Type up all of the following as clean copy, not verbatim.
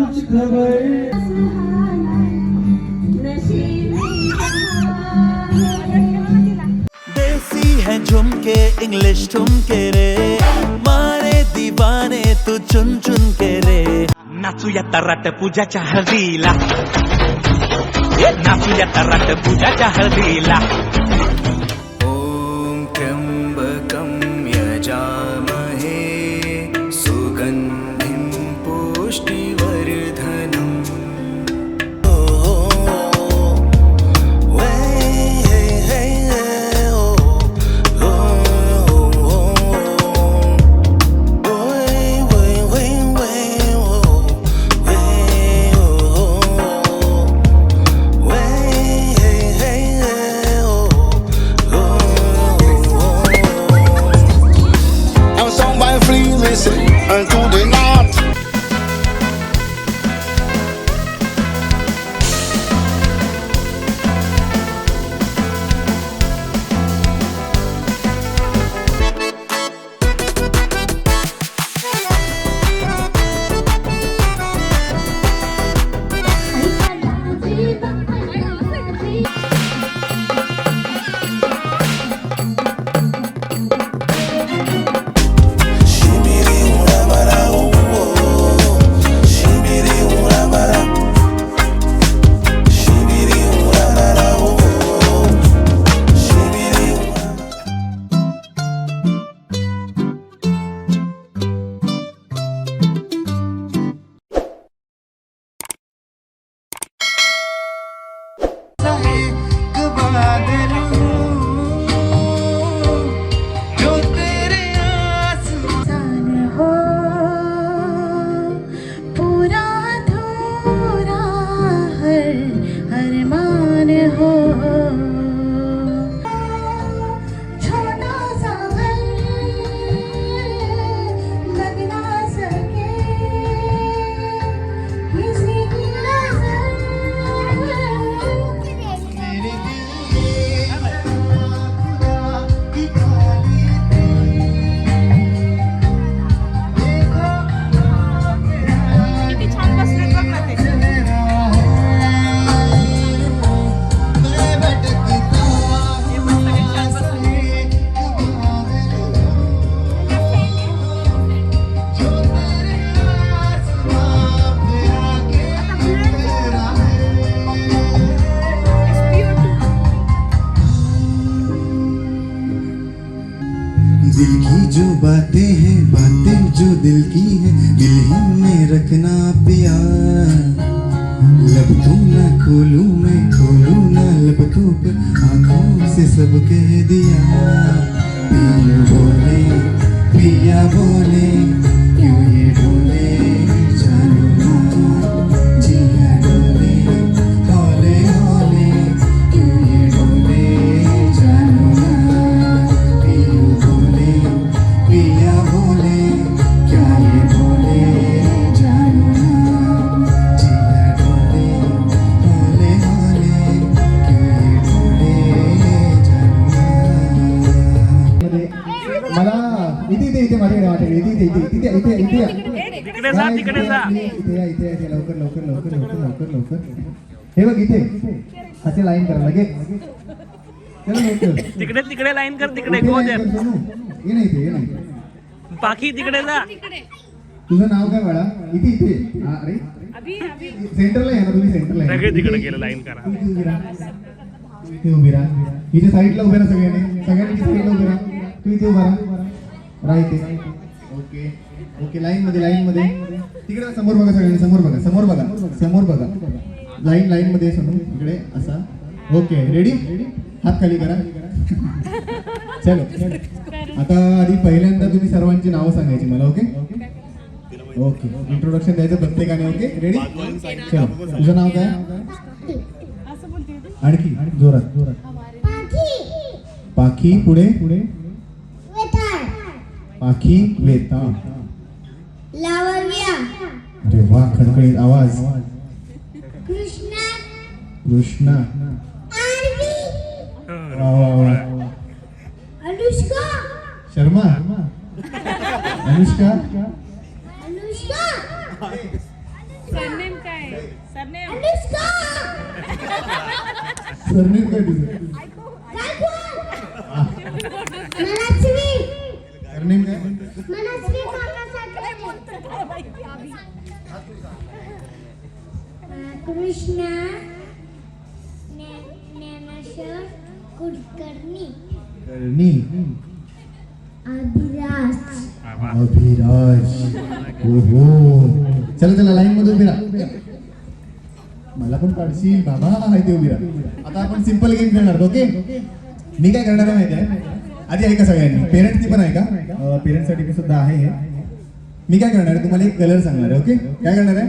कुछ खबर देसी है झुमके इंग्लिश ठुमके रे मारे दीवाने तू चुन चुन के रे नाचूया तराट पूजाच्या हळदीला नाचूया तराट पूजाच्या हळदीला ओम त्र्यंबकं यजामहे सुगंधिं पुष्टिवर्धनम् Unto the north. दिल की जो बातें हैं बातें जो दिल की है दिल ही में रखना प्यार लब तुम ना खोलूं मैं खोलूं ना लब तो पर आँखों से सब कह दिया पिया बोले पिया बोले क्यों ये बोले जानो ना जिया डोले हौले हौले क्यों ये बोले जानो ना पिया बोले पिया बोले क्या ये बोले जानो ना जिया डोले हौले हौले क्यों ये बोले जानो ना मला इथे इथे इथे माझ्याकडे वाटेल इथे इथे इथे इथे इथे इथे या. तिकडे जा तिकडे जा इथे या इथे इथे लवकर लवकर लवकर लवकर लवकर लवकर हे बघ इथे असे लाईन कर लगेच चल लवकर तिकडे तिकडे लाईन कर तिकडे इथे गो line देर कर, सोनू. ये नाही इथे ये नाही पाखी तिकडे जा तुझं नाव काय बाळा इथे इथे हा, अरे सेंटरला या ना तुम्ही सेंटरला सगळे तिकडे गेलं लाईन करा इथे उभी राहा इथे साईडला उभे राहा सगळ्यांनी सगळ्यांनी साईडला उभे राहा तू इथे उभा राहा इथे ओके ओके लाईन मध्ये तिकडे समोर बघा सगळ्यांनी समोर बघा लाईन मध्ये समोर इकडे असा ओके रेडी हात खाली करा चलो आता आधी पहिल्यांदा तुम्ही सर्वांची नावं सांगायची मला ओके ओके इंट्रोडक्शन द्यायचं प्रत्येकाने ओके रेडी चलो तुझं नाव काय आणखी जोरात पाखी पुढे पाखी वेता लावण्या अरे वा खडखडीत आवाज कृष्णा आरवी वा वा वा अनुष्का शर्मा अनुष्का सरनेम काय सरनेम अनुष्का सरनेम काय तुझं मनस्वी सरनेम काय मनस्वी कृष्णा ज्ञानेश्वर कुलकर्णी करणी अभिराज अभिराज ओहो चला चला लाईन मध्ये उभी राहा मला पण काढशील बाबा आहे ते उभी राहा आता आपण सिंपल गेम खेळणार ओके मी काय करणार आहे माहिती आहे आधी ऐका सगळ्यांनी पेरेंट्सनी पण ऐका पेरेंट्ससाठी मी सुद्धा आहे हे मी काय करणार आहे तुम्हाला एक कलर सांगणार आहे ओके काय करणार आहे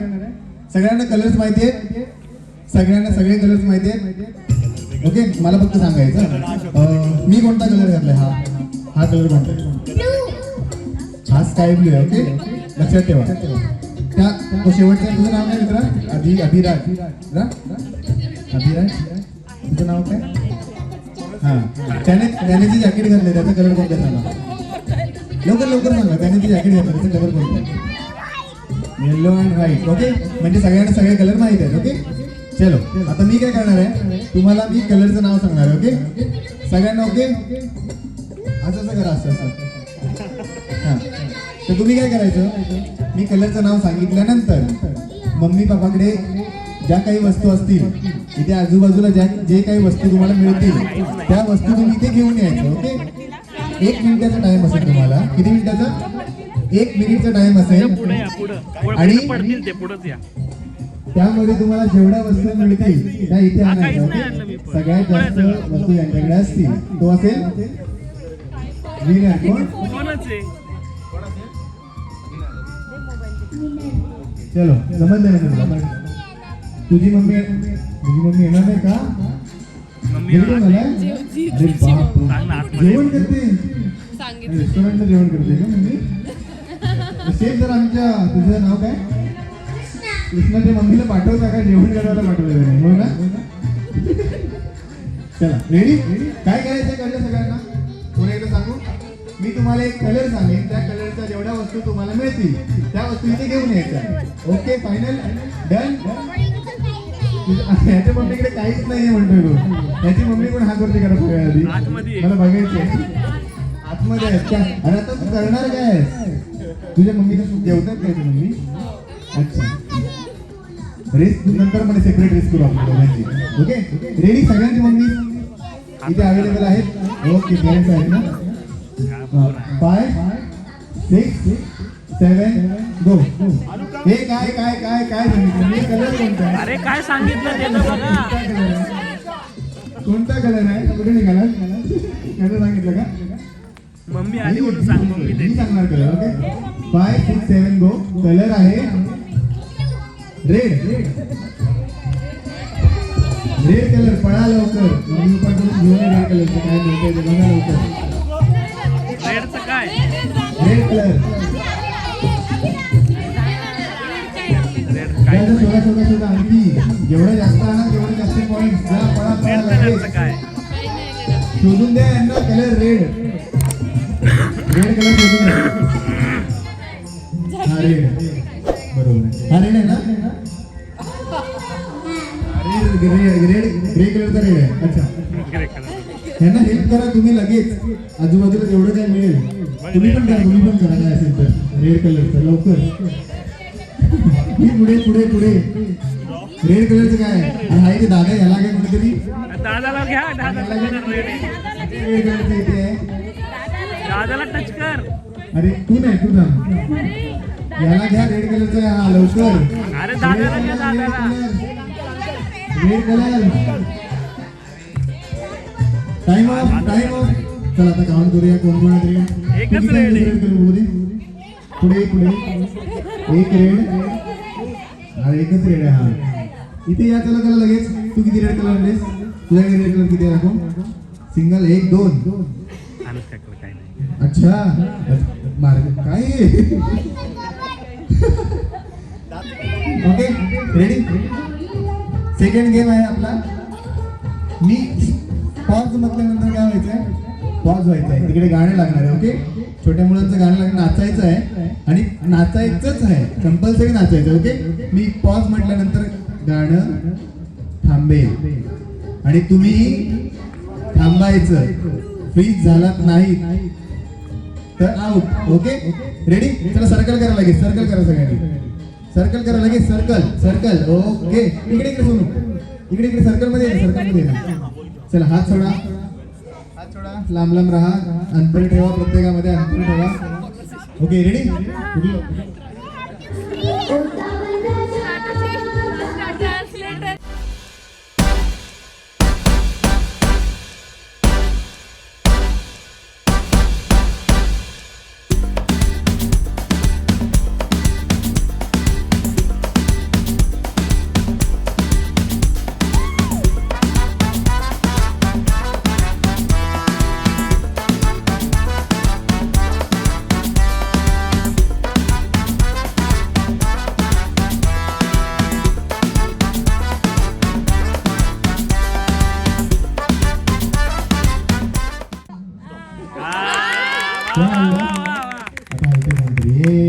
सगळ्यांना कलर्स माहिती आहेत सगळ्यांना सगळे कलर्स माहिती आहेत ओके मला फक्त सांगायचं मी कोणता कलर घातलाय हा कलर कोणता हा स्काय ब्लू आहे ओके लक्षात ठेवा त्या तो शेवटचा तुझं नाव काय मित्रा अभिराज अभिराज तुझं नाव काय हा त्याने जी जॅकेट घातली त्याचा कलर कोणता सांगा लवकर लवकर सांगा त्याने जी जॅकेट घातली त्याचा कलर कोणता येल्लो अँड व्हाईट ओके म्हणजे सगळ्यांना सगळे कलर माहित आहेत ओके चलो आता मी काय करणार आहे तुम्हाला मी कलरचं नाव सांगणार आहे ओके सगळ्यांना ओके असं करा असं हां तर तुम्ही काय करायचं मी कलरचं नाव सांगितल्यानंतर मम्मी पप्पाकडे ज्या काही वस्तू असतील इथे आजूबाजूला जे काही वस्तू तुम्हाला मिळतील त्या वस्तू तुम्ही इथे घेऊन यायचं ओके 1 मिनिटाचा टाइम असेल तुम्हाला किती मिनिटाचा 1 मिनिटचा टाइम असेल पुढे या पुढे आणि पडतील ते पुढेच या त्यामध्ये तुम्हाला जेवढ्या वस्तू मिळतील त्या इथे आणायच्या काहीच नाही आणलं मी ओके पण. सगळ्यात जास्त वस्तू यांच्याकडे असतील तो असेल विनर कोण कोणच आहे चलो समजलं ना तुला तुझी मम्मी येणार नाही का मम्मी जेवण झालंय? अरे बाप रे. सांग ना आतमध्ये. जेवण करते रेस्टॉरंटला जेवण करते का मम्मी सेफ जर आमच्या तुझं नाव काय कृष्णाच्या मम्मीला पाठवता का जेवण करायला पाठवलं नाही हो ना चला रेडी काय करायचं कळलं सगळ्यांना पुन्हा एकदा सांगू मी तुम्हाला एक कलर सांगेन त्या कलरच्या जेवढ्या वस्तू तुम्हाला मिळतील त्या वस्तू इथे घेऊन यायच्या ओके फायनल डन याच्या मम्मीकडे काहीच नाहीये म्हणतोय तो याची मम्मी पण हात वरती करा पुढे आधी आतमध्ये. मला बघायचंय आतमध्ये आहेत का अरे आता तू करणार काय आहेस? तुझ्या मम्मीचं जेवतात काय तुझी मम्मी अच्छा रेस नंतर मला सेपरेट रेस करू आपण दोघांची ओके रेडी सगळ्यांची मम्मी इथे अवेलेबल आहेत ओके पेरेंट्स आहेत ना 5 6 7 गो हे काय काय काय काय सांगितलं कलर कोणता आहे अरे काय सांगितलं ते तर बघा कोणता कलर आहे कुठे निघाला कलर सांगितलं का मम्मी आली म्हणून सांग मम्मी ते मी सांगणार कलर ओके 5 6 7 गो कलर आहे रेड रेड कलर पळा लवकर मम्मी पण घेऊन रेड कलरचं काय मिळतंय ते बघा लवकर रेडचं काय रेड कलर रेड काय छोटा आणखी जेवढं जास्त आणा तेवढे जास्त पॉईंट जा पळा पळा रेड लगेच कलरचं काय शोधून द्या यांना कलर रेड रेड कलर शोधून द्या हा रेड बरोबर आहे हा रेड आहे ना रेड ग्रे कलरचा रेड आहे अच्छा ग्रे कलर यांना हेल्प करा तुम्ही लगेच आजूबाजूला जेवढं काय मिळेल तुम्ही पण करा काय असेल तर रेड कलरचं लवकर मी पुढे पुढे पुढे रेड कलरचं काय आहे ते दादा याला काय कुठेतरी दादाला घ्या दादाला रेड आहे रेड कलरचं इथे आहे दादाला टच कर अरे तू नाही तू थांब याला घ्या रेड कलरचं हा लवकर अरे दादाला घ्या दादाला रेड कलर टाइम ऑफ चला आता काउंट करूया कोण कोण आहे एकच रेड आहे. पुढे पुढे एक रेड हा एकच रेड आहे हा इथे या चला चला लगेच तू किती रेड कलर आणलेस तुझ्याकडे रेड कलर किती आहे दाखव सिंगल 1 2 अनुष्काकडे काय नाही अच्छा मार्ग काय ओके रेडी सेकंड गेम आहे आपला मी पॉज म्हटल्यानंतर काय व्हायचंय पॉज व्हायचंय तिकडे गाणं लागणार आहे ओके छोट्या मुलांचं गाणं लागलं, नाचायचं आहे आणि नाचायचंच आहे, कंपल्सरी नाचायचं. ओके, मी पॉज म्हटल्यानंतर गाणं थांबेल आणि तुम्ही थांबायचं. फ्रीज झालात नाही तर आउट. Okay, ready? चला सर्कल करा लगेच, सर्कल करा सगळ्यांनी, सर्कल करा लगेच, सर्कल सर्कल. ओके, इकडे इकडे सोनू, इकडे इकडे सर्कल मध्ये, सर्कल मध्ये. चला हात सोडा, हात सोडा, लांब लांब राहा, अंतर ठेवा, प्रत्येकामध्ये अंतर ठेवा. Okay, ready? ट्रान्सलेटर आता ऐकते सांगते रे.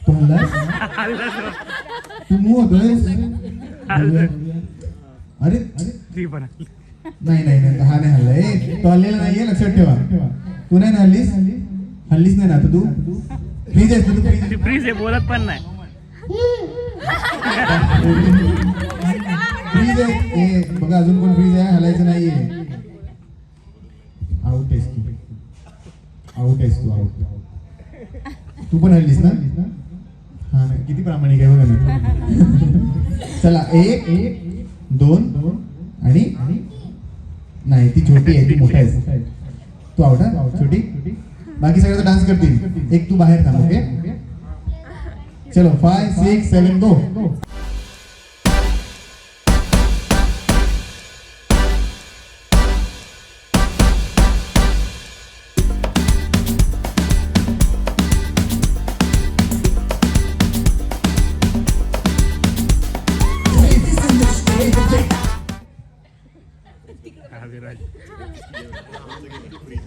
तू हल्लास? तू मूव होतोयस? अरे अरे ती पण नाही नाही नाही, हा नाही हल्लाय, तो हल्लेला नाहीये, लक्षात ठेवा. तू नाही ना हल्लीस, हल्लीस नाही ना आता तू. फ्रीज आहेस तू, फ्रीज. ती फ्रीज आहे, बोलत पण नाही. फ्रीज आहे ए, बघा अजून कोण फ्रीज आहे, हलायचं नाहीये. आउट आहेस तू, आउट आहेस तू, आउट. तू पण हल्लीस ना? हा नाही, किती प्रामाणिक आहे बघा ना. चला, 1 2 आणि नाही, ती छोटी आहे, ती मोठा आहे. तू आउट हा, छोटी. बाकी सगळे डान्स करतील, एक तू बाहेर थांब. ओके, चलो 5 6 7 गो.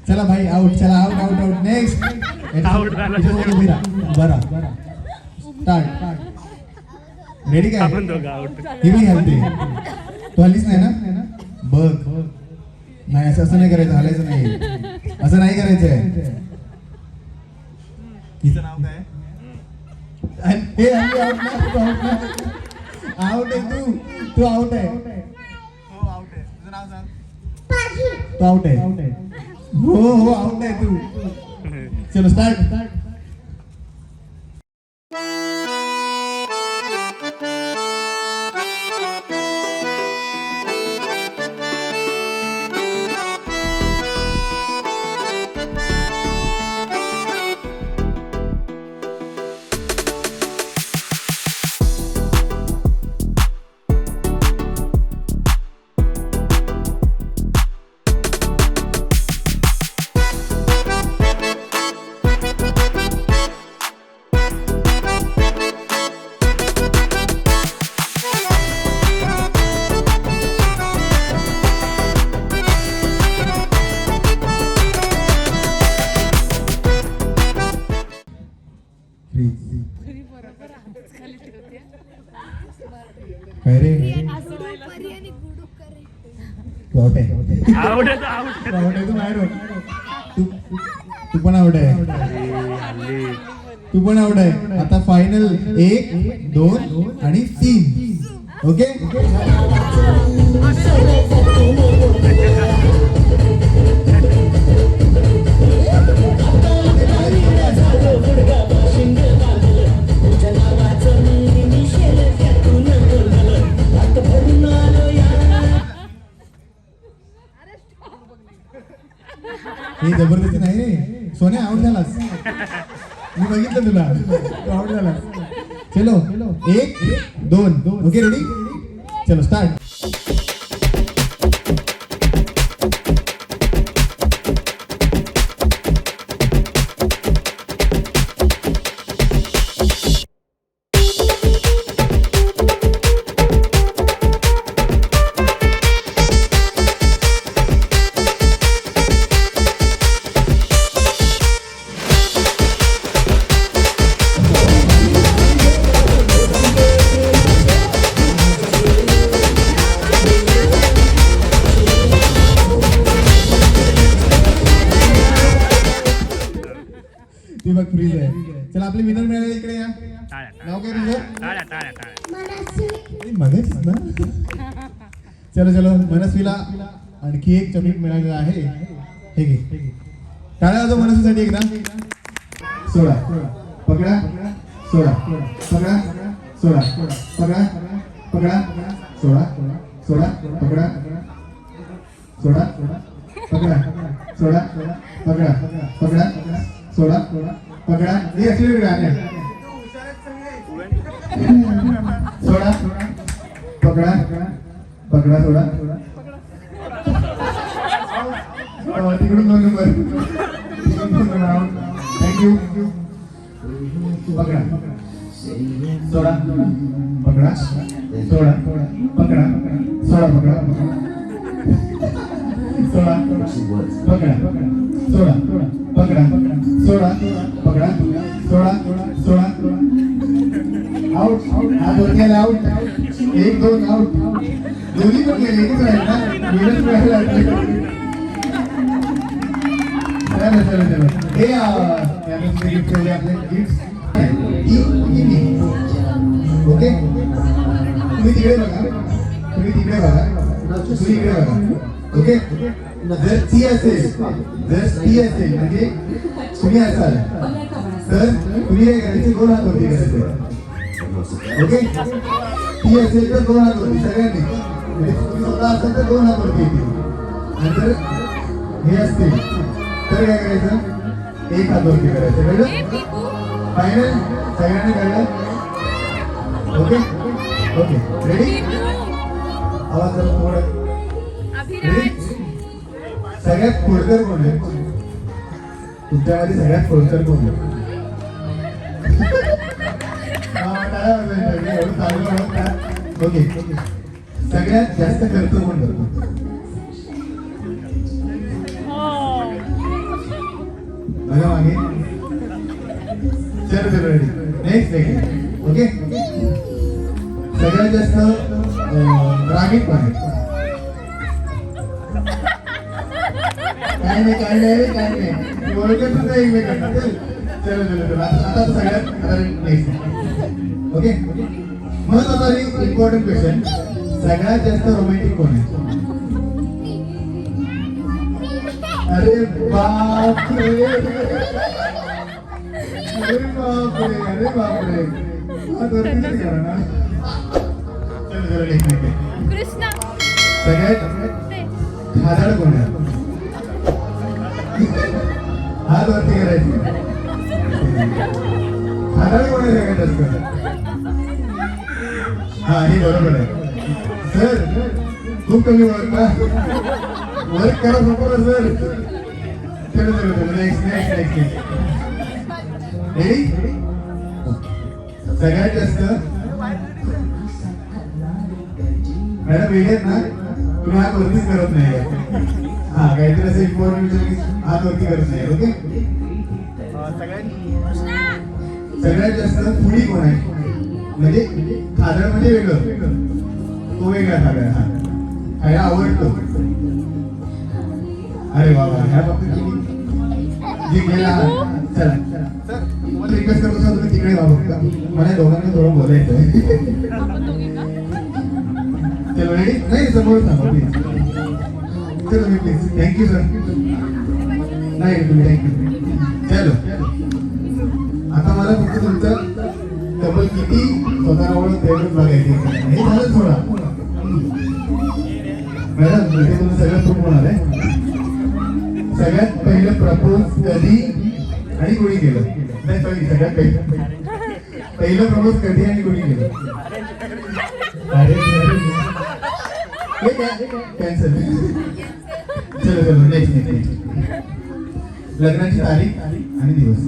चला भाई, आउट. चला out out out. Next Out झाला. बरा स्टार्ट. रेडी काय? आपण दोघं आउट. ही मी हलते, तू हल्लीच नाही ना? बघ, नाही असं नाही करायचं, हलायचं नाही, असं नाही करायचंय. हिचं नाव काय? आउट आहे तू, तू आउट आहे. हो आउट आहे. तुझं नाव सांग. तू आउट आहे. हो हो आउट आहे तू. चलो स्टार्ट. काय रे? तू आउट आहे. आउट आहे, आउट तू आउट आहे, तू बाहेर हो. तू पण आउट आहे, तू पण आउट आहे. आता फायनल 1 2 आणि 3. ओके, हे जबरदस्ती नाही रे सोन्या, आउट झालास. मी बघितलं तुला, तू आउट झालास. चलो 1 2. Okay, ready? चलो स्टार्ट. चला आपले विनर मिळाले इकडे या. टाळ्या नाव काय तुझं? टाळ्या टाळ्या टाळ्या मनस्वी मध्येच ना. चलो चलो मनस्वीला आणखी एक चॉकलेट मिळालेलं आहे. हे घे. टाळ्या वाजव मनस्वीसाठी एकदा. सोडा पकडा सोडा पकडा सोडा पकडा पकडा सोडा सोडा पकडा सोडा पकडा सोडा पकडा पकडा सोडा पकडा. हे असले गाणे सोडा पकडा पकडा सोडा. तिकडून 2 नंबर. थँक्यू. पकडा सोडा पकडा सोडा पकडा सोडा पकडा सोडा पकडा सोडा पकडा सोडा पकडा सोडा सोडा. आउट. हात वरती आला. आउट. 1 2 आउट. दोन्ही पण गेले. एकच राहील ना. वेळच मिळाला. चलो चलो चलो. हे गिफ्ट ठेवले आपले गिफ्ट. ओके तुम्ही तिकडे बघा. तुम्ही तिकडे बघा. तुम्ही इकडे बघा. ओके जर ती असेल म्हणजे तुम्ही असाल तर तुम्ही काय करायचे 2 हात वरती करायचे. ओके ती असेल तर 2 हात वरती सगळ्यांनी. म्हणजे तुम्ही स्वतः असाल तर 2 हात वरती येतील. आणि जर हे असतील तर काय करायचं 1 हात वरती करायचं. कळलं? फायनल सगळ्यांनी कळलं? Okay okay ready. आवाज जरा थोडं. सगळ्यात खोडकर कोण आहे तुमच्यामध्ये? सगळ्यात खोडकर कोण आहे? ओके सगळ्यात जास्त खर्च कोण करतो? बघा मागे. चलो चलो रेडी. Next okay. सगळ्यात जास्त रागीट पण आहे. काय नाही ओळखत सुद्धा एकमेकांना. चलो चलो चलो. आता सगळ्यात नेक्स्ट ओके. महत्वाचा इम्पॉर्टंट क्वेश्चन. सगळ्यात जास्त रोमॅन्टिक कोण आहे? अरे बापरे अरे बापरे अरे बापरे. चलो चलो नेक्स्ट. कृष्णा सगळ्यात खादाड कोण आहे? हात वरती करायची. खादाड कोण आहे सगळ्यात जास्त? हा हे बरोबर आहे. सर खूप कमी ओळखता. वर्क करा प्रॉपर सर. चलो चलो चलो नेक्स्ट नेक्स्ट नेक्स्ट. रेडी. सगळ्यात जास्त मॅडम वेगळेत ना तुम्ही हात वरतीच करत नाही. हा काहीतरी असं इम्पॉर्टंट हात वरती करत नाही. ओके सगळ्यात जास्त पुढी कोण आहे? म्हणजे खादड म्हणजे वेगळं. तो वेगळा खादड. हा खायला आवडतो. अरे बाबा ह्या बाबतीत जिंकलेला. चला सर तुम्हाला रिक्वेस्ट करतो सर तुम्ही तिकडे वापरता. मला दोघांना थोडं बोलायचं आहे. चलो रेडी. नाही समोर सांगा प्लीज. चलो मी प्लीज. Thank you sir. नाही तुम्ही थँक्यू. चलो आता मला फक्त तुमचं डबल किती स्वतः ओळख तेवढंच बघायचे. हे झालं थोडा. मॅडम म्हणजे तुम्ही सगळं प्रूफ होणार आहे. सगळ्यात पहिलं प्रपोज कधी आणि कोणी केलं? नाही सॉरी सगळ्यात पहिलं प्रपोज कधी आणि कोणी केलं? कॅन्सल. चलो चलो नेक्स्ट नेक्स्ट. लग्नाची तारीख आणि दिवस?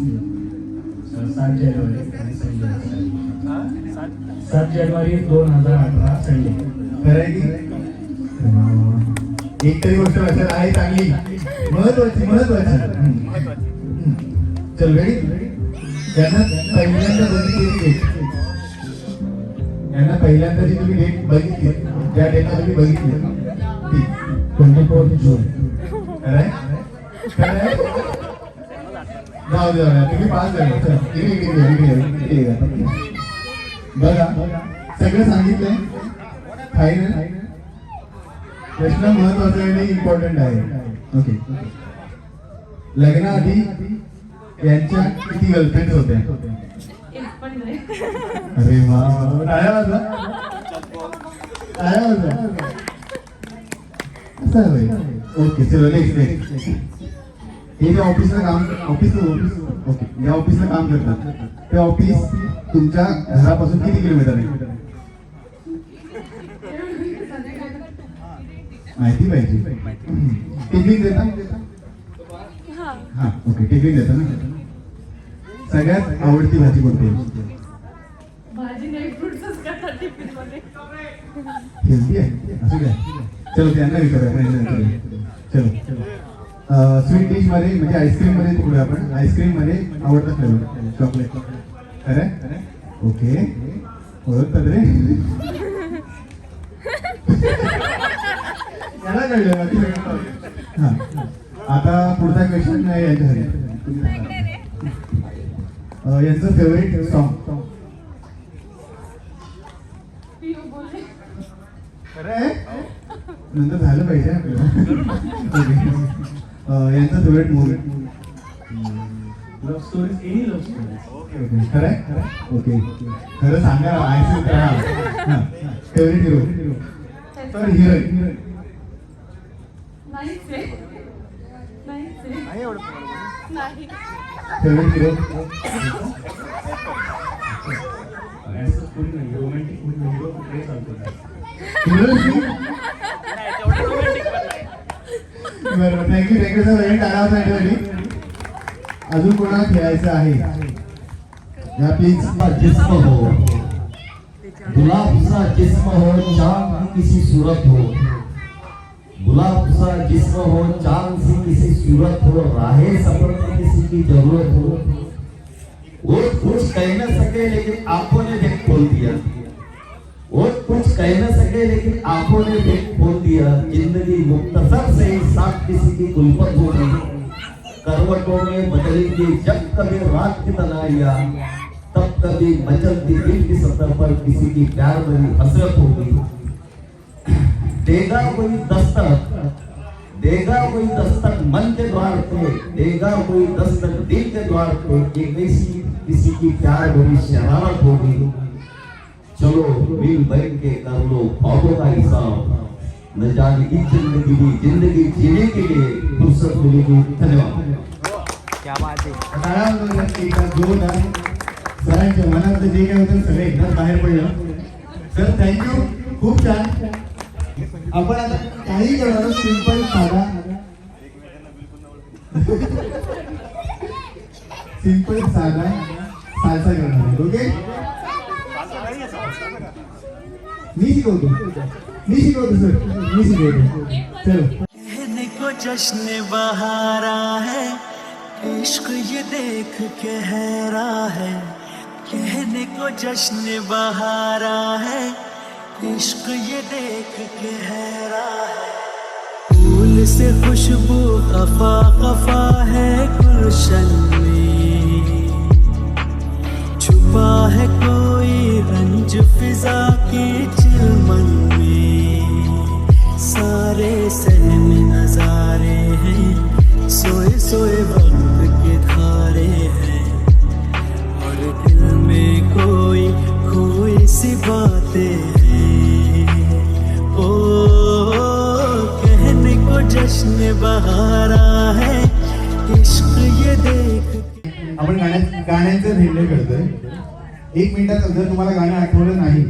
7 जानेवारी 2018 संडे. खरं की एक तरी गोष्ट लक्षात आहे चांगली महत्वाची. चल रेडी. त्यांना पहिल्यांदा बघितलेली डेट. यांना पहिल्यांदा जी तुम्ही डेट बघितली ज्या डेटला तुम्ही बघितली ती 24 जून. खरंय खरंय. जाऊ दे तुम्ही पास झाले. चला, इकडे या. बघा सगळं सांगितलंय. फायनल प्रश्न महत्वाचा आणि इम्पॉर्टंट आहे. ओके, लग्नाआधी यांच्या किती गर्लफ्रेंड होत्या? अरे वा, टाळ्या वाजवा. ओके चलो नेक्स्ट. हे जे ऑफिसला काम ओके या ऑफिसला काम करतात ते ऑफिस तुमच्या घरापासून किती किलोमीटर आहे? माहिती पाहिजे. टिफिन देता? हा ओके, टिफिन देता ना. सगळ्यात आवडती भाजी कोणती आहे? भाजी नाही, फ्रुट्सच करतात टिफिन मध्ये. हेल्दी आहे असं काय? चलो त्यांना विचारूया. चलो स्वीट डिश मध्ये म्हणजे आईस्क्रीम मध्ये पुढे आपण आईस्क्रीम मध्ये आवडतं फ्लेवर चॉकलेट. अरे ओके, ओळखतात रे. याला कळलं. हा आता पुढचा क्वेश्चन आहे यांच्यासाठी. यांचं फेवरेट सॉन्ग? अरे नंतर झालं पाहिजे आपल्याला. यांचा favourite movie? Love stories, any love stories. Okay okay, खरं आहे. ओके, खरं सांगा. आयसी करा. Favourite hero? Sorry heroine? नाहीच आहे. नाही. Favourite hero? असं कोणी नाही, रोमॅन्टिक मूवी हिरो कुठे चालतो. बरोबर, थँक्यू सर. वेळ टाळा होता. अजून कोणाला खेळायचं आहे? या प्लीज. जिस्म हो, गुलाब सा जिस्म हो, चांद की किसी सूरत हो. गुलाब सा जिस्म हो, चांद सी किसी सूरत हो, राहे सफर में किसी की जरूरत हो. वो कुछ कह न सके लेकिन आंखों ने देख खोल दिया. वो कुछ कह न सके लेकिन आंखों ने देख खोल दिया. जिंदगी मुख्तसर से साथ किसी की गुलफत होगी. करवटों में बदलेंगे जब कभी रात की तनाइयां, तब कभी मचलती दिल की सतह पर किसी की प्यार भरी हसरत होगी. देगा कोई दस्तक मन के द्वार पे, देगा कोई दस्तक दिल के द्वार पे. एक ऐसी किसी की प्यार भरी शरारत होगी. चलो मिल बैठ के कर लो ख्वाबों का हिसाब. न जाने इस जिंदगी जीने के लिए फुर्सत मिलेगी. धन्यवाद. क्या बात है. जोरदार. सरांच्या मनात जे काय होतं सगळं एकदाच बाहेर पडलं. सर थँक्यू, खूप छान. आपण आता काही करणार. सिंपल साधा सालसा करणार. ओके, मी शिकवतो सर, मी शिकवतो. चलो. कहने को जश्न बहारा है, इश्क ये देख के हैरा है. कहने को जश्न बहारा है, इश्क ये देख के हैरा है. फूल से खुशबू खफा खफा है गुलशन में, छुपा है कोई रंज फिजा की चिलमन में. सारे सहम नजारे हैं, सोए सोए वक्त के धारे हैं. और दिल में कोई कोई सी बातें हैं. ओ कहने को जश्न बहारा है, इश्क ये देख. आपण गाण्यांचं निर्णय करतोय. 1 मिनिटात जर तुम्हाला गाणं आठवलं नाही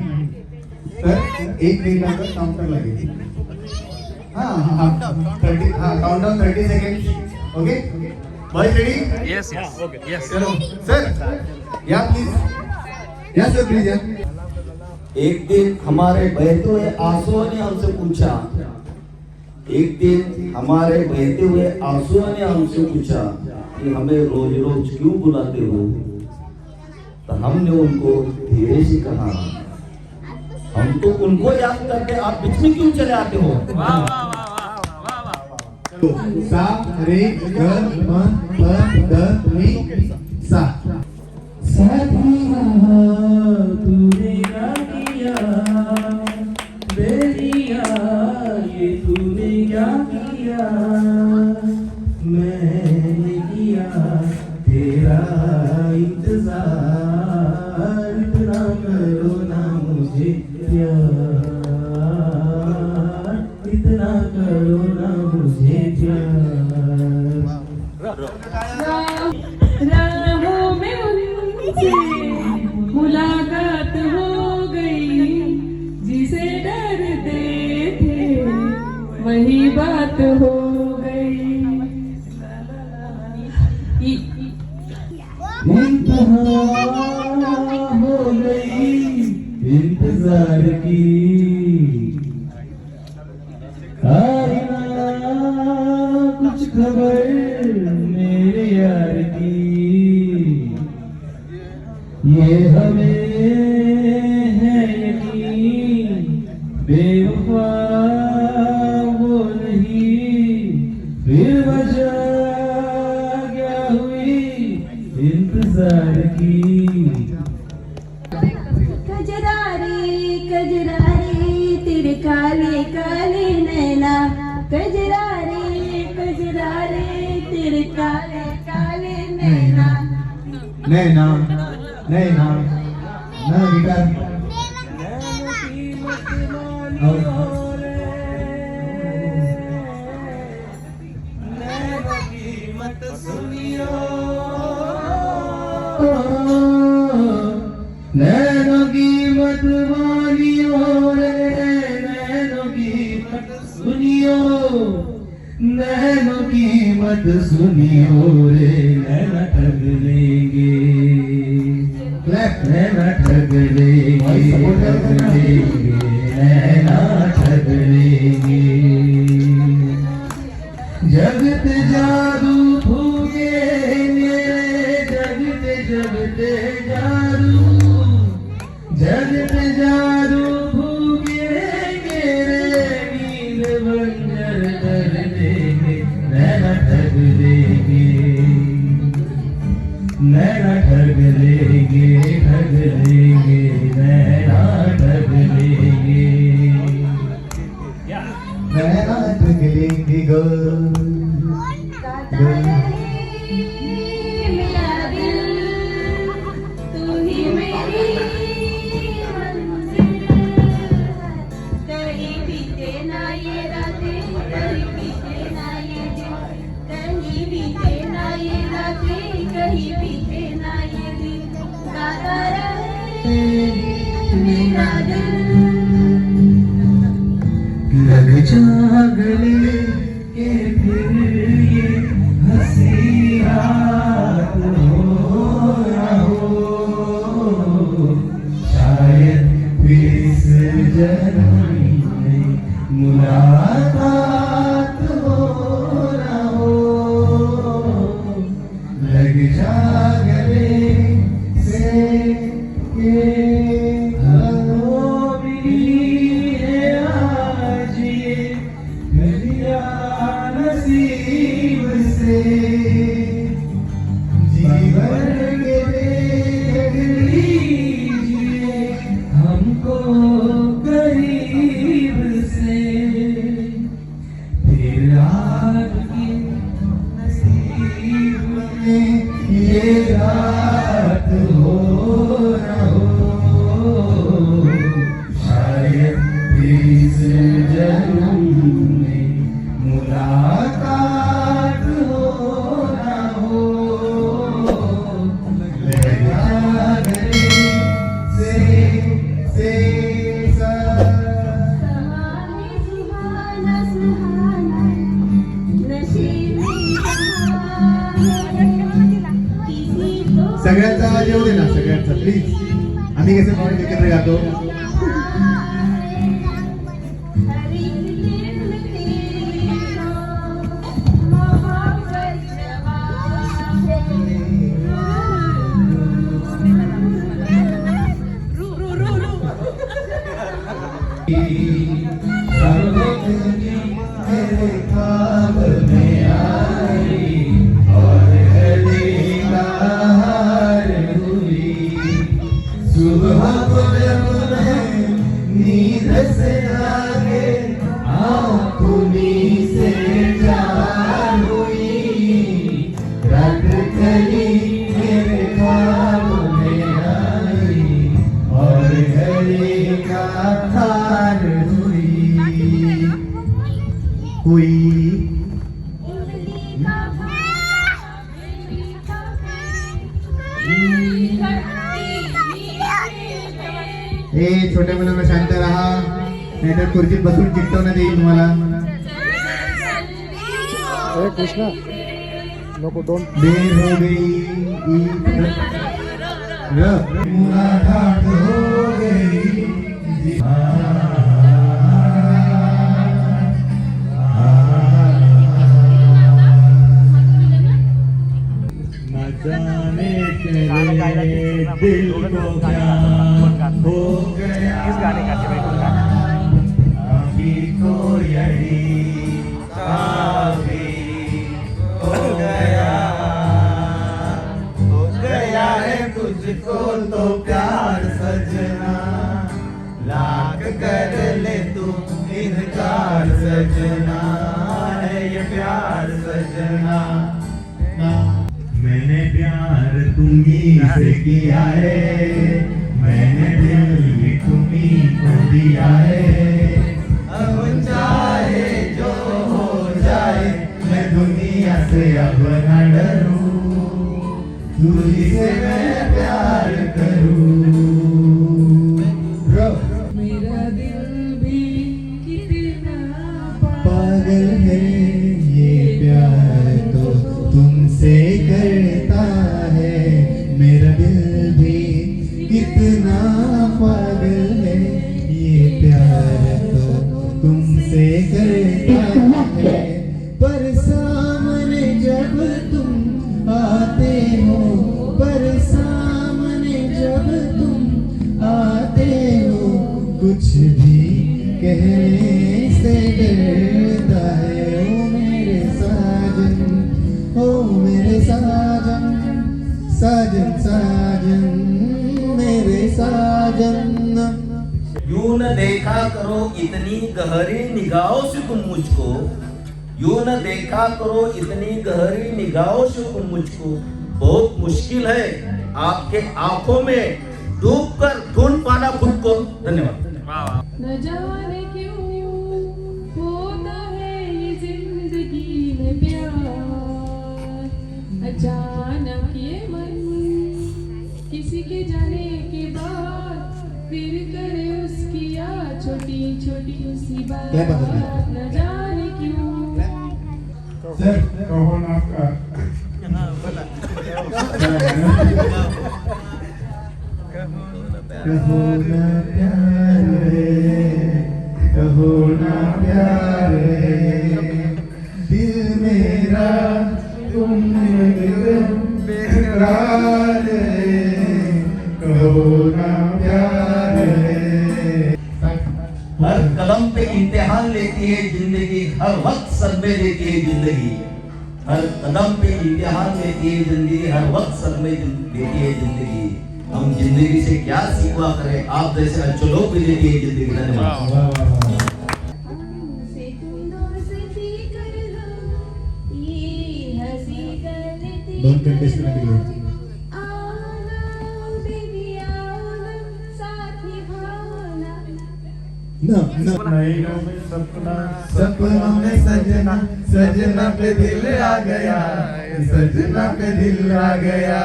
तर 1 मिनिटाचा काउंटर लागेल. Countdown 30 second. Okay, boys ready? Yes yes okay yes. चलो सर या प्लीज. या सर प्लीज या. एक दिन हमारे बहते हुए आंसुओं ने हमसे पूछा, एक दिन हमारे बहते हुए आंसुओं ने हमसे पूछा कि हमें रोज रोज क्यों बुलाते हो. तो हमने उनको धीरे से कहा, हम तो उनको याद करते, आप बीच में क्यों चले आते हो. वाह वाह वाह वाह वाह वाह. सा रे ग म प द नि सा साथिया तूने ना किया बेरिया ये तूने क्या किया मैंने किया तेरा इंतजार इतना करो ना मुझे प्यार इतना करो ना मुझे प्यार राहों में उनसे मुलाकात हो गई जिसे डरते थे वही बात हो गई इंतहा हो गई इंतजार की आई ना कुछ खबर मेरे यार की ये हमें है यकीन बेवफा वो नहीं फिर वजह क्या हुई इंतजार की कजरारे तेरे काले काले नैना कजरारे तेरे काले काले नैना नैना नैना ना गिटार नैनों की मत मानियो रे नैनों की मत सुनियो नैनों की मत सुनियो रे नैना ठग लेंगे नैना ठग लेंगे नैना ठग लेंगे जगत जादू फूके मेरे जगत जगते जादू जगत जादू फूके मेरे नींद बंजर कर देंगे नैना ठग लेंगे नैना ठग लेंगे नैना ठग लेंगे नैना ठग लेंगे गो मेरा दिल तू ही मेरी मंजिल कहीं बीते ना ये रातें कहीं बीते ना ये दिन कहीं बीते ना ये रातें कहीं बीते ना ये दिन गाता रहे मेरा दिल लग जा गले के फिर ये हंसी रात हो ना हो शायद फिर इस जन्म में मुलाकात हो ना हो लग जा गले से के नसीब से जीवन के देख लीजिए हमको करीब से फिर आपकी नसीब में ये रात हो ना हो शायद इस जन्म में मुलाकात हो ना हो लगा गले से समाने सुहाना सुहाना नशीबी किसी को सगळ्यांचा आवाज येऊ दे ना सगळ्यांचा प्लीज आम्ही कसे पॉइंट एकत्र गातो मेरे ख्वाब में साकार हुई हुई ए छोट्या मुलांना शांत राहा, नाहीतर खुर्चीत बसून चिकटवण्यात येईल तुम्हाला. कृष्णा नको डोंट देर हो गई मुलाकात हो गई. न जाने तेरे दिल को क्या हो गया, किस गाने का अभी तो यही काफी हो गया है तुझको तो प्यार सजना, लाख कर ले तू इनकार सजना, है ये प्यार सजना. मैंने प्यार तुम्ही से किया है, मैंने दिल भी तुम्ही को दिया है. अब चाहे जो हो जाए मैं दुनिया से अब न डरूं, तुझी से मैं प्यार करूं. मेरा दिल भी कितना पागल है ये प्यार तो तुमसे करता है, मेरा दिल भी कितना पागल है ये प्यार तो तुमसे करता है. पर सामने जब तुम आते हो, पर सामने जब तुम आते हो, कुछ भी कहने से डरता है. ओ मेरे साजन, ओ मेरे साजन, साजन साजन मेरे साजन. यूं न देखा करो इतनी गहरी निगाहों से तुम मुझको, यूं न देखा करो इतनी गहरी निगाहों से तुम मुझको. बहुत मुश्किल है आपके आंखों में डूबकर ढूंढ पाना खुद को. धन्यवाद. न जाने क्यों होता है ये जिंदगी में प्यार, अचानक ये मन किसी के जाने के बाद फिर करे उसकी याद छोटी छोटी सी बात. न जाने क्यों. सर कहो ना आपका कहो ना प्यार है, कहो ना प्यार है, दिल मेरा तुम बेकरार है, कहो ना प्यार है. हर कदम पे इम्तिहान लेती है जिंदगी, हर वक्त सदमे देती है जिंदगी. हर कदम पे इम्तिहान लेती है जिंदगी, हर वक्त सदमे देती है जिंदगी. हम जिंदगी से क्या सीखवा करें, आप जैसे अच्छे लोग भी देती है जिंदगी. धन्यवाद. हमसे तुम दोस्ती कर लो, ये हंसी गलती 2 कंटेस्ट के लिए आओ बेबी आओ ना, साथ निभाना. सपनों में सजना, सजना पे दिल आ गया, सजना पे दिल आ गया.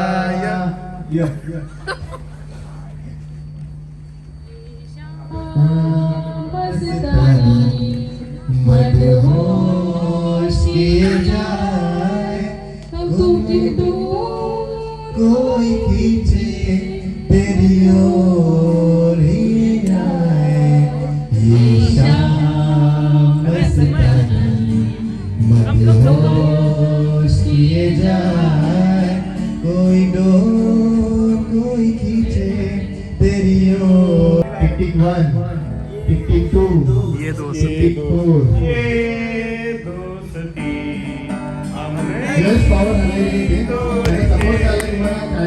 मस्तानी मदहोश किए जाए, कोई खींचे तेरी ओर ही जाए. ये शाम मस्तानी मदहोश किए जाए, कोई डोर कोई खींचे तेरी ओर. टिक टिक 1, टिक टिक 2, ये टिक टिक 4. जस्ट पावर आले सपोर्ट आले तुम्हाला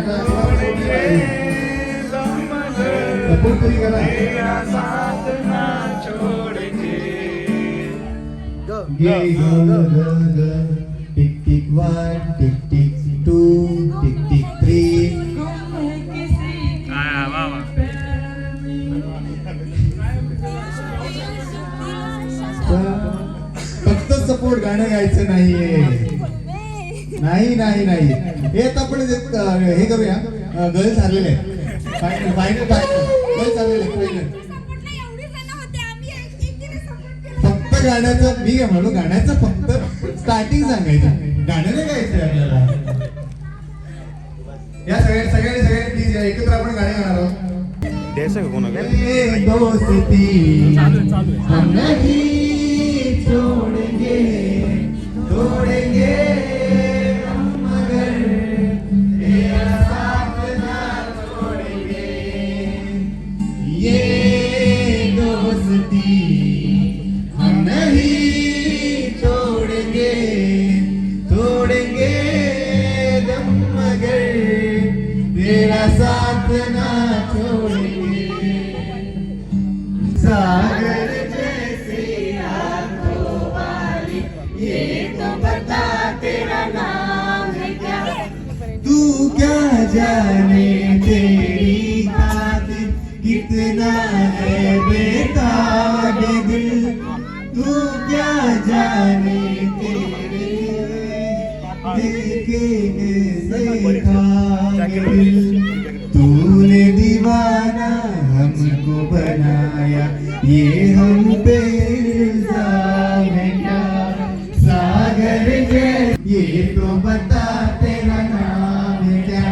सपोर्ट तरी करा. गे ग ग ग. Tick tick 1, tick tick 2, tick tick 3. Support गाणं गायचं नाहीये. नाही नाही नाही हे आता आपण हे करूया. गर्ल्स हरलेले फायनल फायनल गर्ल्स हरलेले फायनल. फक्त गाण्याचं मी काय म्हणू, गाण्याचं फक्त स्टार्टिंग सांगायचं, गाणं नाही गायचं आपल्याला. या सगळ्यांनी प्लीज एकत्र आपण गाणे गाणार आहोत. ये दोस्ती हम नहीं छोड़ेंगे छोड़ेंगे हम मगर तेरा साथ ना छोड़ेंगे. ये दोस्ती हम नहीं छोड़ेंगे छोड़ेंगे दम मगर तेरा साथ ना छोड़ेंगे. सागर जैसी आंखों वाली ये तो बता तेरा नाम है क्या. तू क्या जाने तेरी खातिर कितना है बेताब दिल. तू क्या जाने तेरे दिल के दिल. तूने दीवाना हमको बनाया ये हम पे इल्जाम है क्या. सागर जैसे ये तो बता तेरा नाम है क्या.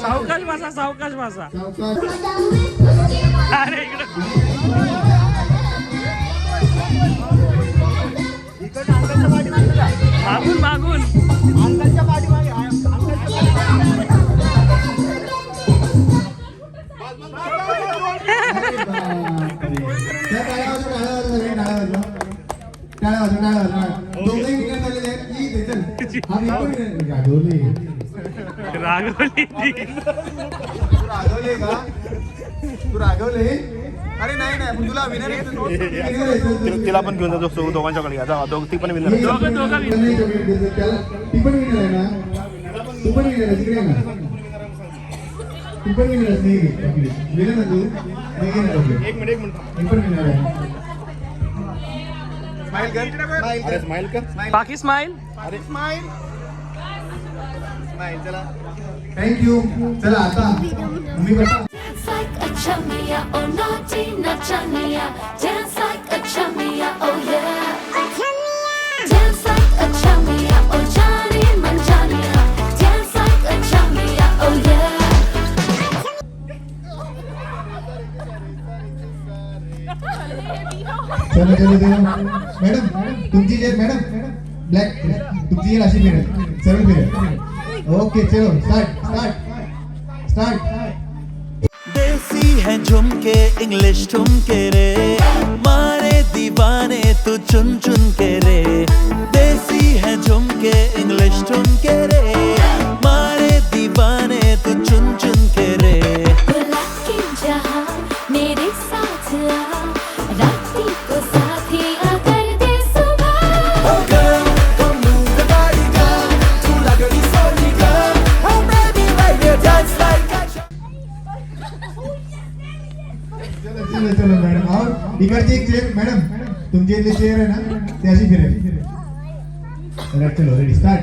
सावकाश भाषा सावकाश भाषा. अरे इकडे मागून मागून रागवली तू रागवले. अरे नाही नाही पण तुला विनर तिला पण घेऊन जातो दोघांच्याकडे घ्या. ती पण विनर ती पण विनर आहे ना. तू पण विनर आहे तिकडे ना. तू पण विनर आहे विनर ना तू. एक मिनिट मी पण विनर आहे. स्माइल कर. अरे स्माइल कर. बाकी स्माइल. अरे स्माइल स्माइल. चला थँक्यू. चला आता मी बघा. Dance like a chumia, oh naughty nachania. Dance like a chumia, oh yeah. Dance like a chumia, oh Johnny Manjania. Dance like a chumia, oh yeah. चलो चलो चलो मॅडम तुमची जे मॅडम ब्लॅक तुमची जे अशी फिरत सरळ फिरत. ओके चलो स्टार्ट स्टार्ट स्टार्ट. देसी है झुमके इंग्लिश ठुमके रे, मारे दीवाने तू चुन चुन के रे. देसी है झुमके इंग्लिश ठुमके रे, मारे दीवाने तू चुन चुन के रे. बुला के जहाँ मेरे साथ आ, राती को साथिया कर दे सुबह. चलो चलो चलो मॅडम. और इकडची एक चेअर मॅडम तुमची इथली चेअर आहे ना ती अशी फिरायची. चलो रेडी स्टार्ट.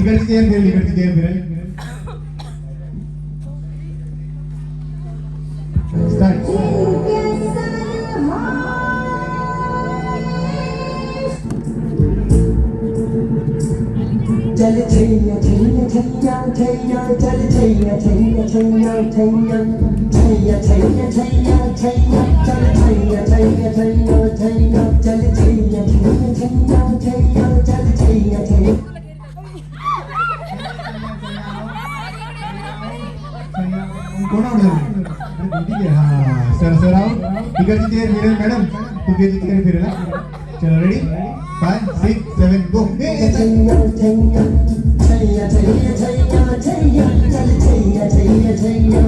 इकडची चेअर फिरेल इकडची चेअर फिरेल. स्टार्ट चल छैया छैया छैया छैया चल छैया छैया छैया छैया छैया छैया छैया छैया चल छैया छैया छैया छैया चल छैया छैया छैया छैया चल छैया छैया कोण आवडेल ठीक आहे हा सर सर आहो तिकडची चेअर फिरेल मॅडम तुमची चेअर फिरेल चलो रेडी 5 6 7 गो छैया छैया छैया छैया छैया छैया चल छैया छैया छैया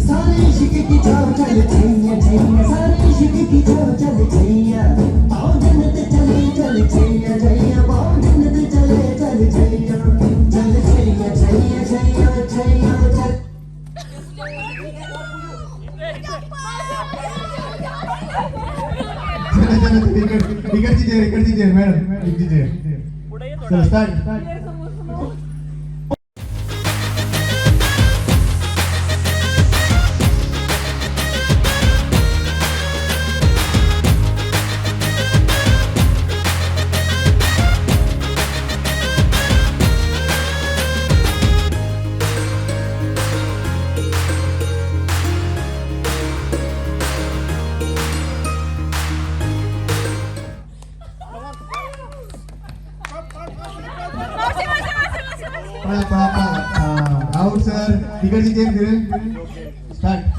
सारे शिके की जाओ चल छैया छैया सारे शिके की जाओ चल छैया आओ जन्नत चले चल छैया छैया आओ जन्नत चले चल छैया चल छैया छैया छैया छैया चल इकडची चेअर मॅडम इकडची चेअर चलो स्टार्ट आउट सर तिकडची चेअर फिरेल स्टार्ट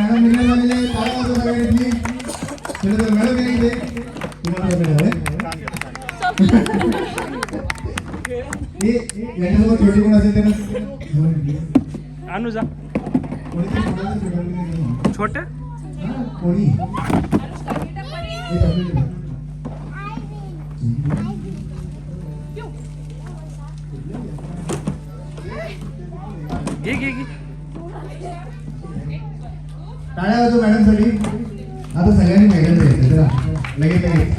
मॅडम निर्णय झालेले टाळ्या वाजवा सगळ्यांनी प्लीज चलो तर मॅडम येईल याच्यासोबत छोटी कोण असेल त्यांना अनुजा छोटे कोणी घे घे घे टाळ्या वाजव मॅडम साठी आता सगळ्यांनी मैदान जायचं चला लगेच लगेच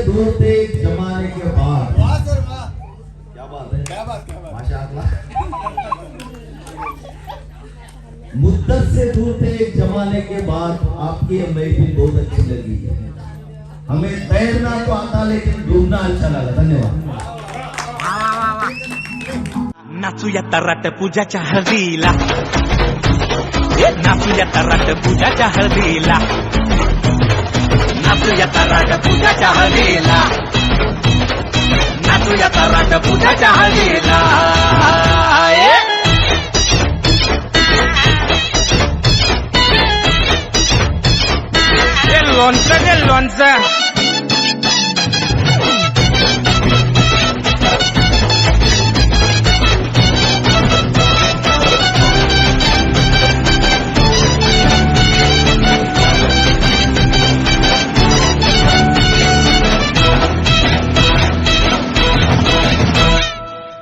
दूर थे जमाने के बाद से दूर थे एक जमाने के बाद आपकी ये महफिल बहुत अच्छी लगी। हमें तैरना तो आता लेकिन डूबना अच्छा लगा। धन्यवाद। नाचूया तराट पूजाच्या हळदीला, नाचूया तराट पूजाच्या हळदीला, नाचूया तराट पूजाच्या हळदीला, नाचूया तराट पूजाच्या हळदीला। लोणचं दे लोणचं।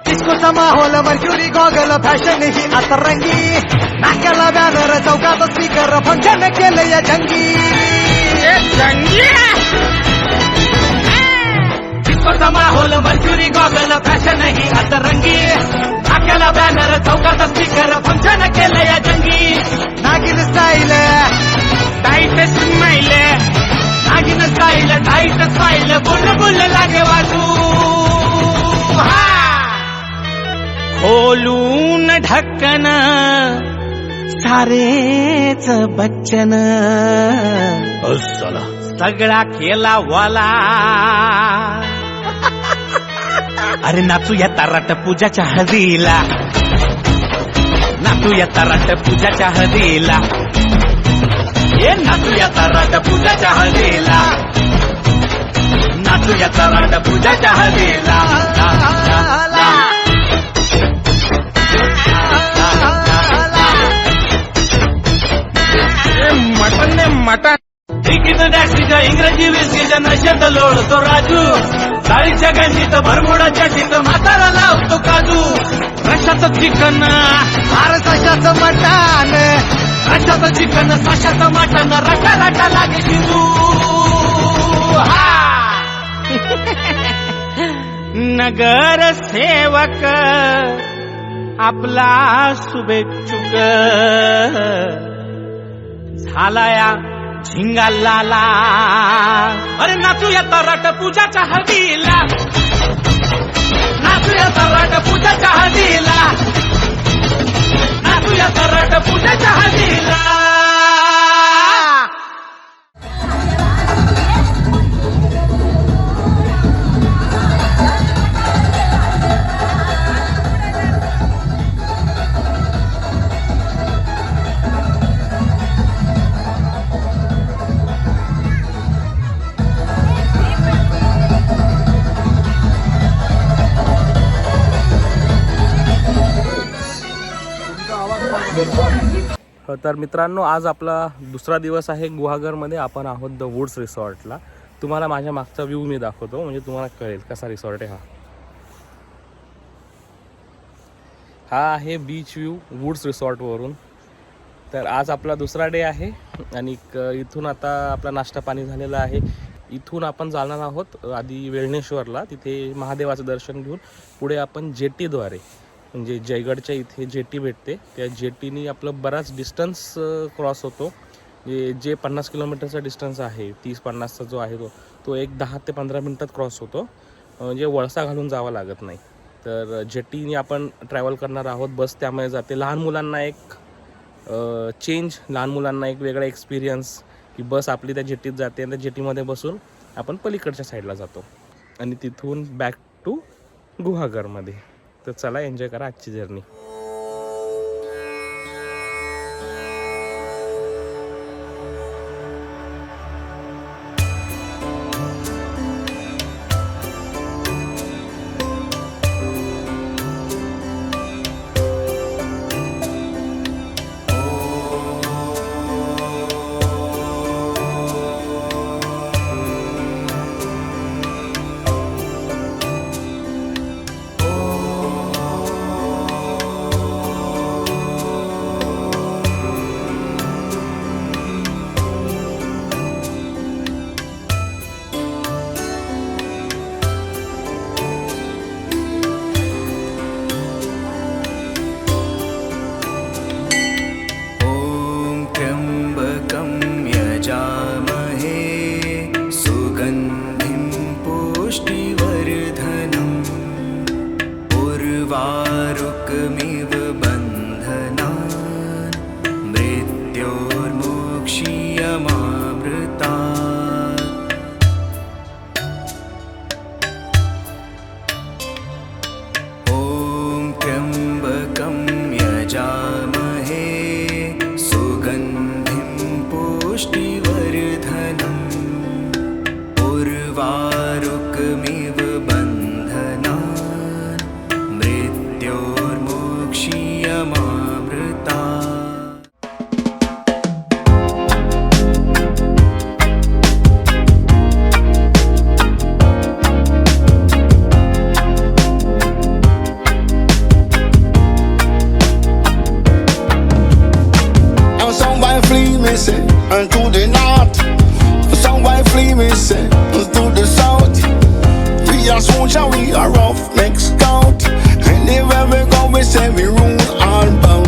डिस्कोचा माहोल मर्क्युरी गॉगल फॅशन ही आता रंगी, नाक्याला बॅनर चौकात स्पीकर फंक्शन केलं या जंगी। डिस्कोचा माहोल मर्क्युरी गॉगल फॅशन ही आता रंगी, नाक्याला बॅनर चौकात स्पीकर फंक्शन केलं या जंगी। नागिन स्टाईल टाईट स्माईल, नागिन स्टाईल टाईट स्माईल, बुलबुल लागे वाजू। खोलून ढक्कन सारेच बच्चन, सगळा केला वाला। अरे नाचूया तराट पूजाच्या हळदीला, नाचूया तराट पूजाच्या हळदीला, ये नाचूया तराट पूजाच्या हळदीला, नाचूया तराट पूजाच्या हळदीला। मटन ने मटन तिकीट टॅक्सीच्या इंग्रजी विस्कीच्या नशेत लोळतो राजू, डाळीच्या गंजीत भरमुडाच्या शीत म्हातारा लावतो काजू। रशाचं चिकन सशाचं मटण, रशाचं चिकन सशाचं मटन, रटा रटा लागे शिजू। नगर सेवक आपला शुभेच्छुक झालाया झिंगा लाला। अरे नाचूया तराट पूजाच्या हळदीला, नाचूया तराट पूजाच्या हळदीला, नाचूया तराट पूजाच्या हळदीला। तर मित्रांनो, आज आपला दुसरा दिवस आहे गुहागरमध्ये. आपण आहोत द वुड्स रिसॉर्टला. तुम्हाला माझ्या मागचा व्ह्यू मी दाखवतो, म्हणजे तुम्हाला कळेल कसा रिसॉर्ट आहे. हा आहे बीच व्ह्यू वुड्स रिसॉर्टवरून. तर आज आपला दुसरा डे आहे आणि इथून आता आपला नाश्ता पाणी झालेला आहे. इथून आपण जाणार आहोत आधी वेळणेश्वरला, तिथे महादेवाचं दर्शन घेऊन पुढे आपण जेटीद्वारे, म्हणजे जयगडच्या इथे जेटी भेटते, त्या जेटीनी आपलं बराच डिस्टन्स क्रॉस होतो. जे 50 किलोमीटरचा डिस्टन्स आहे, 30-50चा जो आहे तो एक 10 ते 15 मिनटात क्रॉस होतो. म्हणजे वळसा घालून जावं लागत नाही. तर जेटीने आपण ट्रॅव्हल करणार आहोत. बस त्यामुळे जाते. लहान मुलांना एक चेंज, लहान मुलांना एक वेगळा एक्सपिरियन्स की बस आपली त्या जेटीत जाते आणि त्या जेटीमध्ये बसून आपण पलीकडच्या साईडला जातो आणि तिथून बॅक टू गुहागरमध्ये. तर चला एन्जॉय करा आजची journey. fleas through the south. We are soldier, we are rough neck scout. And everywhere we go, we say we rule all bout.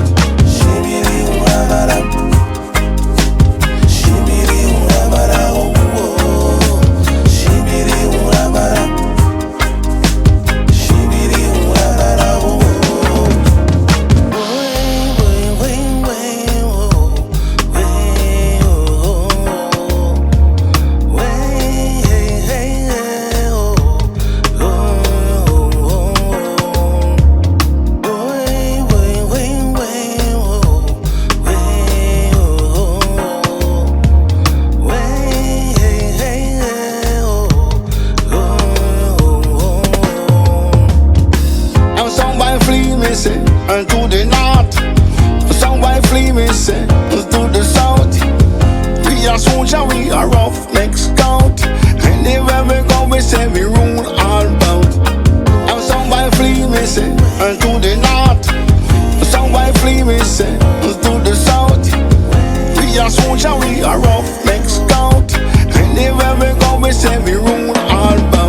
And to the north, some white flee me say, to the south. We are soldier, we are rough neck scout. And everywhere we go, we say we rule all bout. And some white flee me say, and to the north, some white flee me say, to the south. We are soldier, we are rough neck scout. And everywhere we go, we say we rule all bout.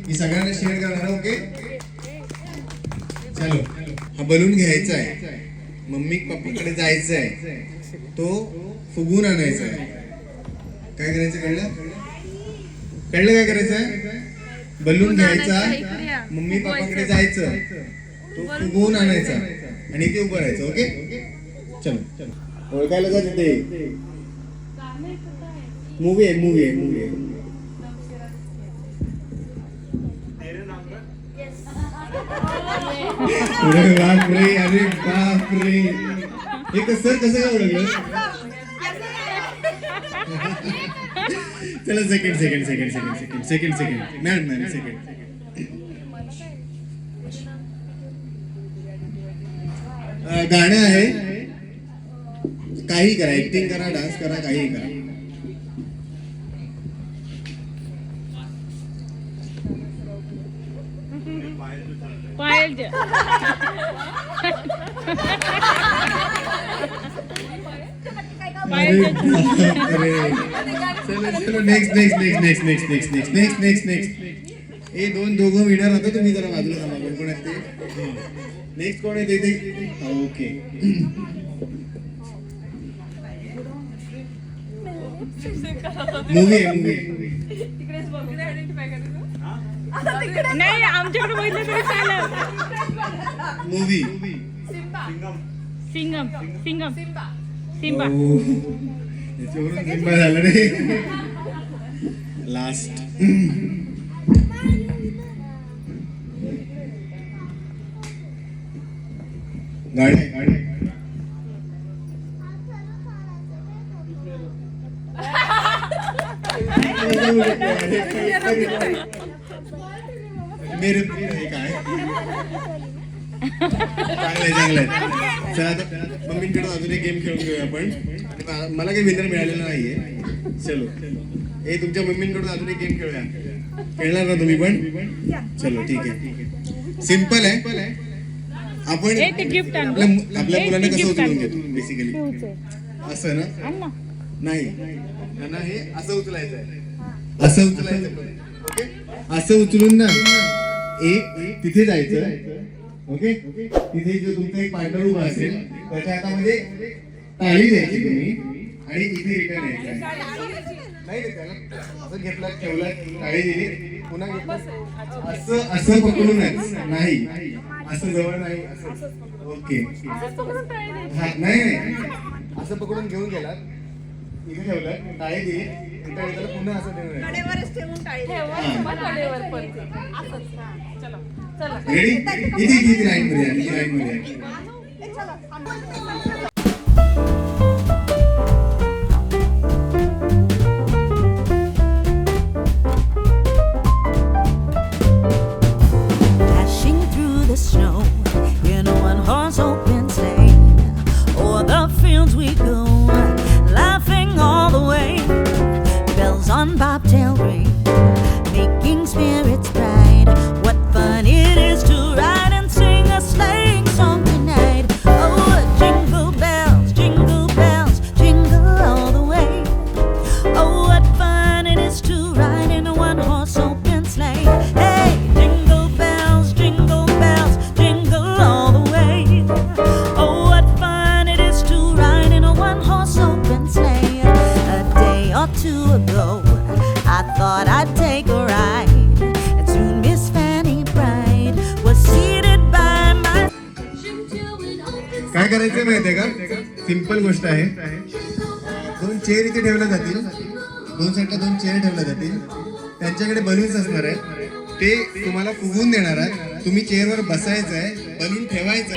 ही सगळ्यांना share करणार. Okay चलो. हा balloon घ्यायचा आहे, mummy पप्पाकडे जायचं आहे, तो फुगून आणायचा आहे. काय करायचं कळलं? कळलं काय करायचं आहे? बलून घ्यायचा, मम्मी पप्पाकडे जायचं, तो फुगवून आणायचा आणि इथे उभं राहायचं. ओके चलो. ओळखायला जा तिथे. मूवी आहे. अरे बापरे हे कसं काय ओळखलं? चला सेकंड मॅम सेकंड. गाणं आहे, काही करा, ऍक्टिंग करा, डान्स करा, काही करा. चलो नेक्स्ट. हे दोघं विनर होते. तुम्ही जरा बाजूला थांबा. कोण आहेत ते? नेक्स्ट कोण आहे ते? ओके. मूवी नाही आमच्याकडे बघितलं तरी चालेल. Movie Simba. याच्यावरून सिम्बा झालं रे. लास्ट. गाडी मेरे काय चांगलंय चला आता मम्मींकडे अजून एक गेम खेळून घेऊया आपण. आणि मला काही विनर मिळालेलं नाहीये. चलो हे तुमच्या मम्मींकडून अजून एक गेम खेळूया. खेळणार ना तुम्ही पण? चलो ठीक आहे. सिम्पल आहे. आपण आपल्या मुलांना कसं उचलून घेतो बेसिकली असं ना? नाही त्यांना हे असं उचलायचं आहे. असं उचलायचं. ओके असं उचलून ना एक तिथे जायचं. ओके तिथे जो तुमचा एक पार्टनर उभा असेल त्याच्या हातामध्ये टाळी द्यायची तुम्ही आणि इथे रिटर्न यायचं. नाही त्याला असं घेतलं ठेवलं टाळी दिली पुन्हा घेतलं असं पकडूनच नाही असं जवळ नाही असं. ओके हा नाही असं पकडून घेऊन गेला इथे ठेवलं टाळी दिली पुन्हा असं रेडी इथे लाईन मध्ये Dashing through the snow in a one-horse open sleigh. O'er the fields we go, laughing all the way. Bells on bobtail ring, making spirits bright. What fun it is to ride and sing a sleighing song tonight. Oh, jingle bells, jingle all the way. Oh, what fun it is to ride in a one-horse open sleigh. Hey, jingle bells, jingle all the way. Oh, what fun it is to ride in a one-horse open sleigh. A day or two ago, I thought I'd take a ride, and soon Miss Fanny Bright was seated by my. काय करायचं माहितीये का? Simple गोष्ट आहे. दोन chair इथे ठेवल्या जातील. दोन साईडला दोन चेअर ठेवल्या जातील. त्यांच्याकडे बलून्स असणार आहे. ते तुम्हाला फुगवून देणार आहे. तुम्ही चेअरवर बसायचं आहे. बलून ठेवायचं.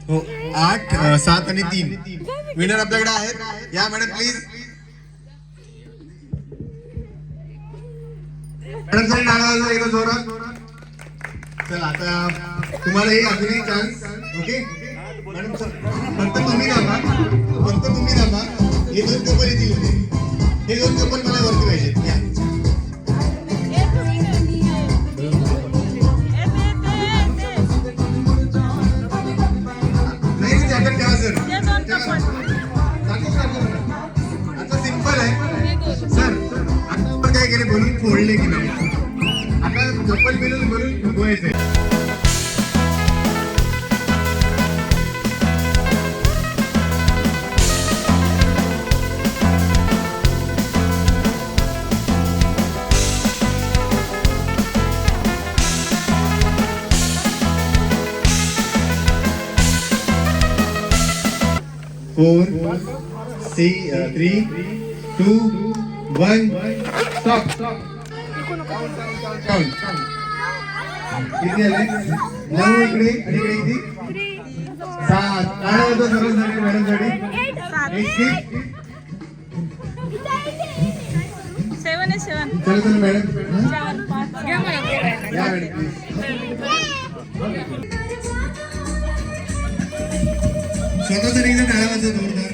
हो 8 7 आणि 3 विनर आपल्याकडे आहेत. या मॅडम प्लीज. मॅडम साठी टाळा एकदा जोरात. चला आता तुम्हाला एक अजून एक चान्स. ओके मॅडम फक्त तुम्ही थांबा. हे दोन कपल येतील होते. हे दोन कपल मला वरती पाहिजेत. या आता सिंपल आहे सर. आता आपण काय केलं बलून फोडले की नाही. आता कपल मिळून बलून फुगवायचे. Four, 3, 2, 1, stop. Count. किती आले? 9 इकडे आणि इकडे किती? 7 काय होतं सर्वांसाठी मॅडमसाठी 7 चला चला मॅडम या मॅडम स्वतःच एकदा टाळा वाजवा जोरदार.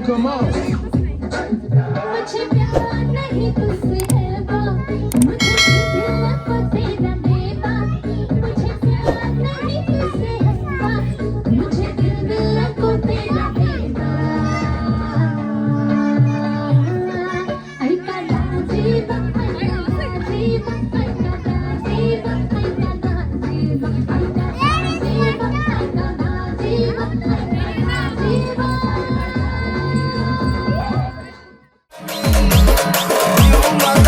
Come on. You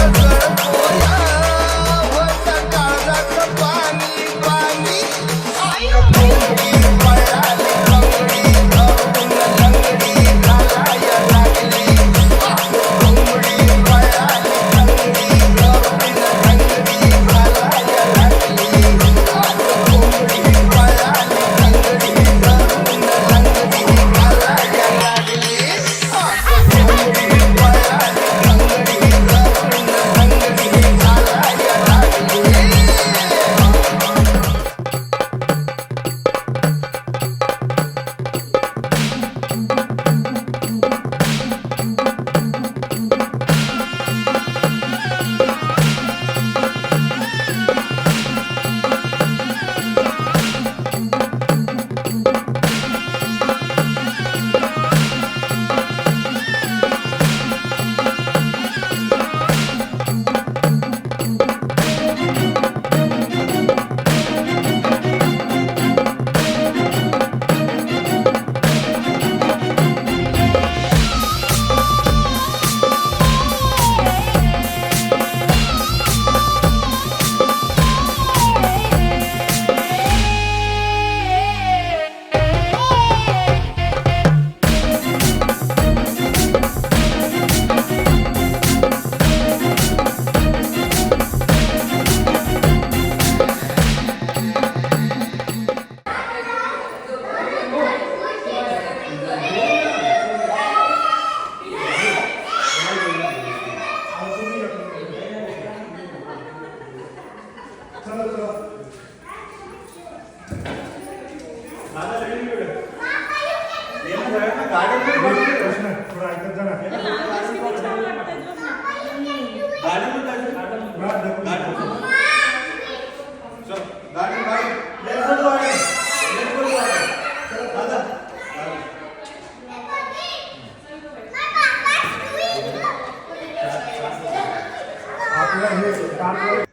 आपलं हे